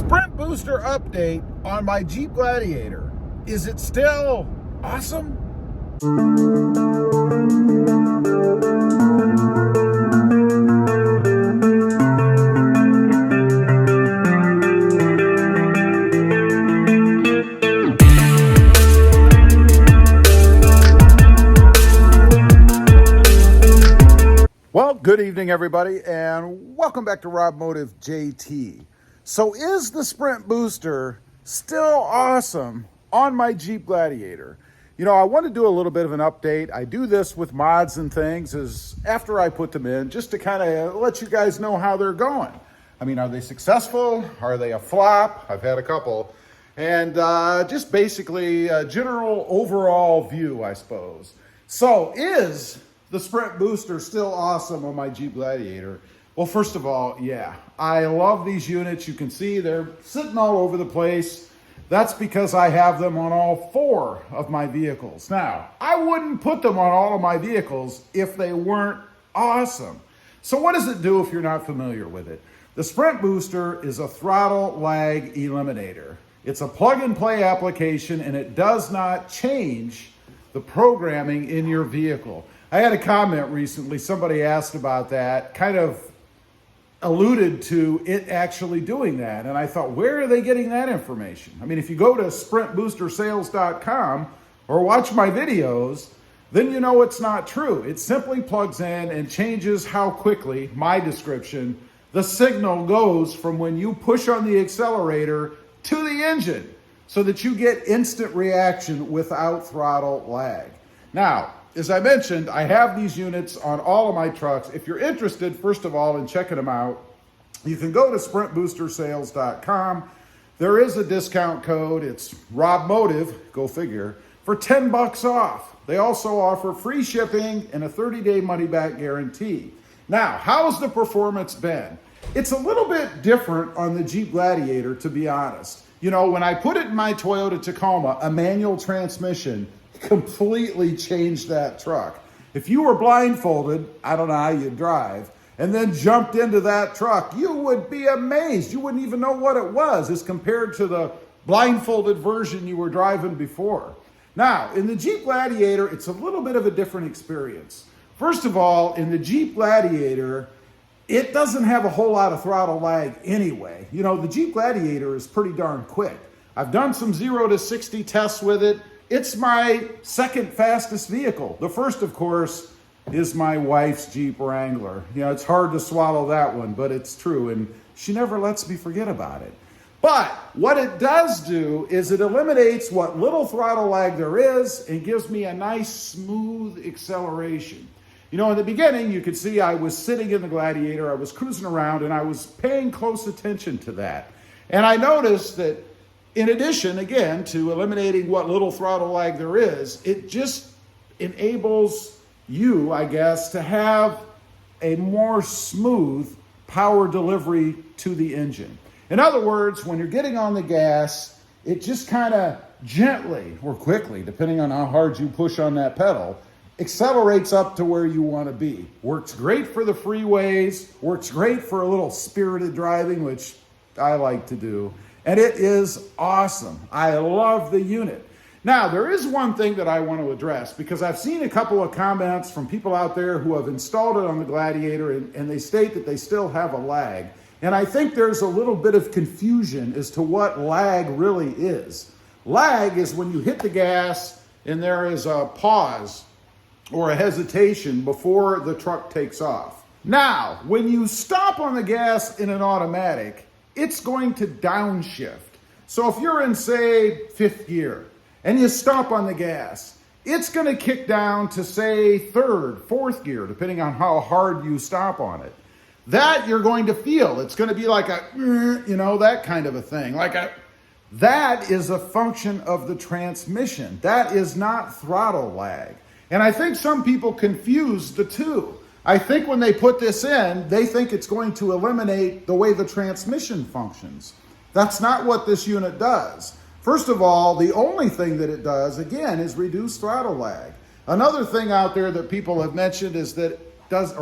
Sprint booster update on my Jeep Gladiator. Is it still awesome? Well, good evening, everybody, and welcome back to Rob Motive JT. So is the Sprint booster still awesome on my Jeep Gladiator? You know, I want to do a little bit of an update. I do this with mods and things is after I put them in, just to kind of let you guys know how they're going. I mean, are they successful? Are they a flop? I've had a couple. And just basically a general overall view, I suppose. So is the Sprint booster still awesome on my Jeep Gladiator? Well, first of all, yeah, I love these units. You can see they're sitting all over the place. That's because I have them on all four of my vehicles. Now, I wouldn't put them on all of my vehicles if they weren't awesome. So what does it do if you're not familiar with it? The Sprint booster is a throttle lag eliminator. It's a plug-and-play application, and it does not change the programming in your vehicle. I had a comment recently, somebody asked about that, kind of alluded to it actually doing that. And I thought, where are they getting that information? I mean, if you go to sprintboostersales.com or watch my videos, then you know it's not true. It simply plugs in and changes how quickly, my description, the signal goes from when you push on the accelerator to the engine so that you get instant reaction without throttle lag. Now, as I mentioned, I have these units on all of my trucks. If you're interested, first of all, in checking them out, you can go to sprintboostersales.com. There is a discount code. It's Rob Motive, go figure, for $10 off. They also offer free shipping and a 30-day money-back guarantee. Now, how's the performance been? It's a little bit different on the Jeep Gladiator, to be honest. You know, when I put it in my Toyota Tacoma, a manual transmission completely changed that truck. If you were blindfolded, I don't know how you'd drive, and then jumped into that truck, you would be amazed. You wouldn't even know what it was as compared to the blindfolded version you were driving before. Now, in the Jeep Gladiator, it's a little bit of a different experience. First of all, in the Jeep Gladiator, it doesn't have a whole lot of throttle lag anyway. You know, the Jeep Gladiator is pretty darn quick. I've done some 0 to 60 tests with it. It's my second fastest vehicle. The first, of course, is my wife's Jeep Wrangler. You know, it's hard to swallow that one, but it's true, and she never lets me forget about it. But what it does do is it eliminates what little throttle lag there is and gives me a nice, smooth acceleration. You know, in the beginning, you could see I was sitting in the Gladiator, I was cruising around, and I was paying close attention to that. And I noticed that in addition, again, to eliminating what little throttle lag there is, it just enables you, I guess, to have a more smooth power delivery to the engine. In other words, when you're getting on the gas, it just kind of gently or quickly, depending on how hard you push on that pedal, accelerates up to where you want to be. Works great for the freeways, works great for a little spirited driving, which I like to do. And it is awesome. I love the unit. Now, there is one thing that I want to address because I've seen a couple of comments from people out there who have installed it on the Gladiator and they state that they still have a lag. And I think there's a little bit of confusion as to what lag really is. Lag is when you hit the gas and there is a pause or a hesitation before the truck takes off. Now, when you stop on the gas in an automatic, it's going to downshift. So if you're in, say, 5th gear and you stop on the gas, it's going to kick down to, say, 3rd, 4th gear, depending on how hard you stop on it. That you're going to feel. It's going to be like a, you know, that kind of a thing. That is a function of the transmission. That is not throttle lag. And I think some people confuse the two. I think when they put this in, they think it's going to eliminate the way the transmission functions. That's not what this unit does. First of all, the only thing that it does, again, is reduce throttle lag. Another thing out there that people have mentioned is that does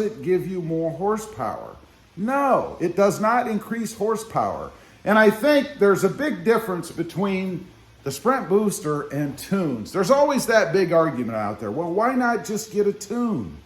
it give you more horsepower? No, it does not increase horsepower. And I think there's a big difference between the Sprint Booster and tunes. There's always that big argument out there. Well, why not just get a tune?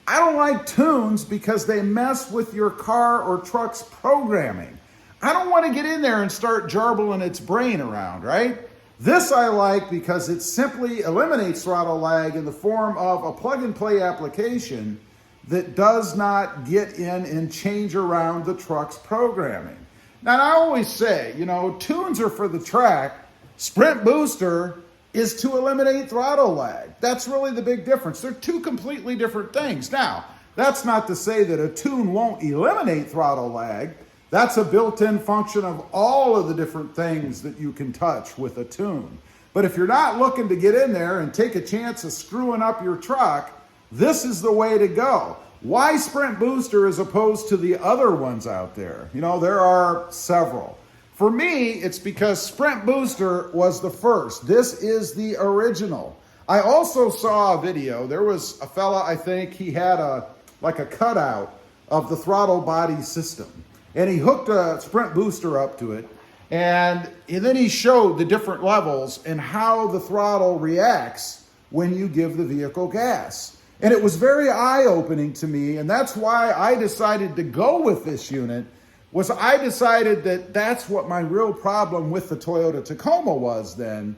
I don't like tunes because they mess with your car or truck's programming. I don't want to get in there and start jarbling its brain around, right? This I like because it simply eliminates throttle lag in the form of a plug-and-play application that does not get in and change around the truck's programming. Now, I always say, tunes are for the track. Sprint Booster is to eliminate throttle lag. That's really the big difference. They're two completely different things. Now, that's not to say that a tune won't eliminate throttle lag. That's a built-in function of all of the different things that you can touch with a tune. But if you're not looking to get in there and take a chance of screwing up your truck, this is the way to go. Why Sprint Booster as opposed to the other ones out there? There are several. For me, it's because Sprint Booster was the first. This is the original. I also saw a video. There was a fella, I think, he had a cutout of the throttle body system. And he hooked a Sprint Booster up to it. And then he showed the different levels and how the throttle reacts when you give the vehicle gas. And it was very eye-opening to me, and that's why I decided to go with this unit, was I decided that that's what my real problem with the Toyota Tacoma was then,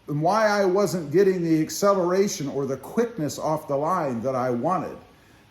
and why I wasn't getting the acceleration or the quickness off the line that I wanted.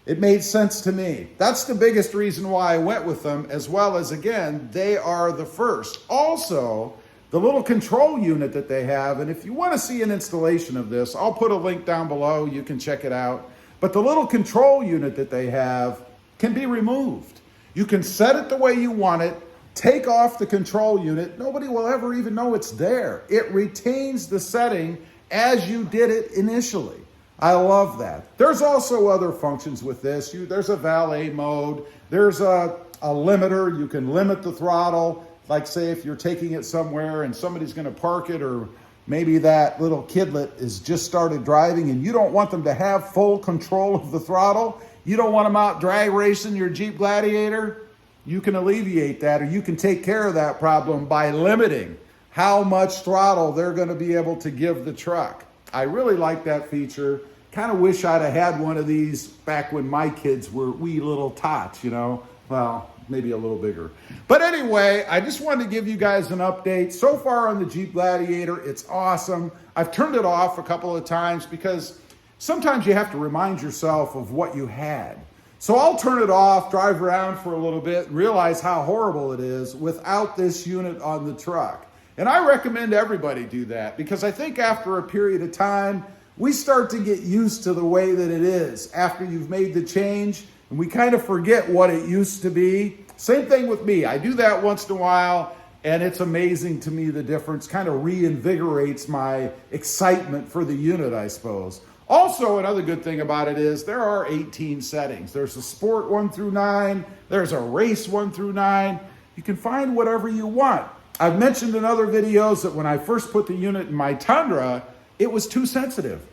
It made sense to me. That's the biggest reason why I went with them, as well as, again, they are the first. Also, the little control unit that they have, and if you want to see an installation of this, I'll put a link down below. You can check it out. But the little control unit that they have can be removed. You can set it the way you want it, take off the control unit. Nobody will ever even know it's there. It retains the setting as you did it initially. I love that. There's also other functions with this. There's a valet mode. There's a limiter. You can limit the throttle. Like say if you're taking it somewhere and somebody's going to park it, or maybe that little kidlet is just started driving and you don't want them to have full control of the throttle. You don't want them out drag racing your Jeep Gladiator. You can alleviate that, or you can take care of that problem by limiting how much throttle they're going to be able to give the truck. I really like that feature. Kind of wish I'd have had one of these back when my kids were wee little tots, Well, maybe a little bigger. But anyway, I just wanted to give you guys an update. So far on the Jeep Gladiator, it's awesome. I've turned it off a couple of times because sometimes you have to remind yourself of what you had. So I'll turn it off, drive around for a little bit, and realize how horrible it is without this unit on the truck. And I recommend everybody do that, because I think after a period of time, we start to get used to the way that it is after you've made the change, and we kind of forget what it used to be. Same thing with me. I do that once in a while, and it's amazing to me the difference. Kind of reinvigorates my excitement for the unit, I suppose. Also, another good thing about it is there are 18 settings. There's a Sport 1 through 9. There's a Race 1 through 9. You can find whatever you want. I've mentioned in other videos that when I first put the unit in my Tundra, it was too sensitive.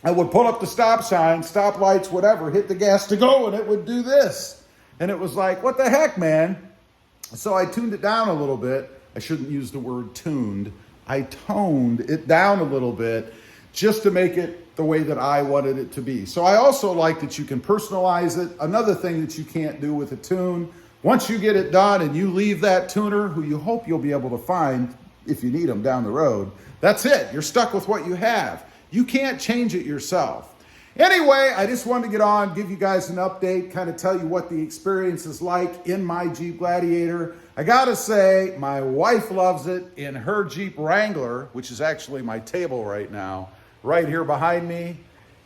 I would pull up the stop sign, stop lights, whatever, hit the gas to go, and it would do this. And it was like, what the heck, man? So I tuned it down a little bit. I shouldn't use the word tuned. I toned it down a little bit just to make it the way that I wanted it to be. So I also like that you can personalize it. Another thing that you can't do with a tune, once you get it done and you leave that tuner, who you hope you'll be able to find if you need them down the road, that's it. You're stuck with what you have. You can't change it yourself. Anyway, I just wanted to get on, give you guys an update, kind of tell you what the experience is like in my Jeep Gladiator. I gotta say, my wife loves it in her Jeep Wrangler, which is actually my table right now, right here behind me.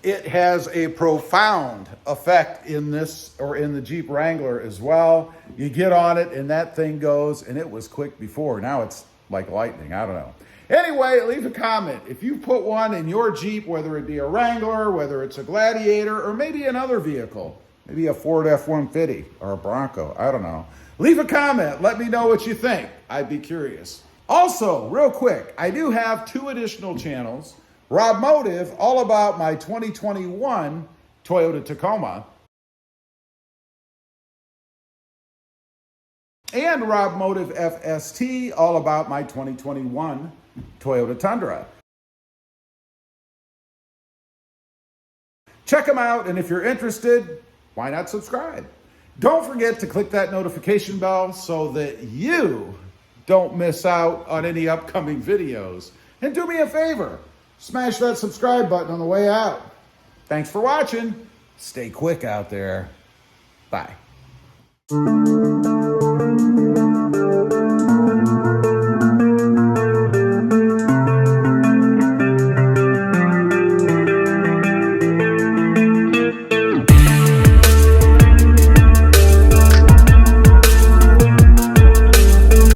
It has a profound effect in this, or in the Jeep Wrangler as well. You get on it and that thing goes, and it was quick before. Now it's like lightning, I don't know. Anyway, leave a comment. If you put one in your Jeep, whether it be a Wrangler, whether it's a Gladiator, or maybe another vehicle, maybe a Ford F-150 or a Bronco, I don't know. Leave a comment. Let me know what you think. I'd be curious. Also, real quick, I do have 2 additional channels. Rob Motive, all about my 2021 Toyota Tacoma. and Rob Motive FST, all about my 2021 Toyota Tundra. Check them out, and if you're interested, why not subscribe? Don't forget to click that notification bell so that you don't miss out on any upcoming videos. And do me a favor, smash that subscribe button on the way out. Thanks for watching. Stay quick out there. Bye.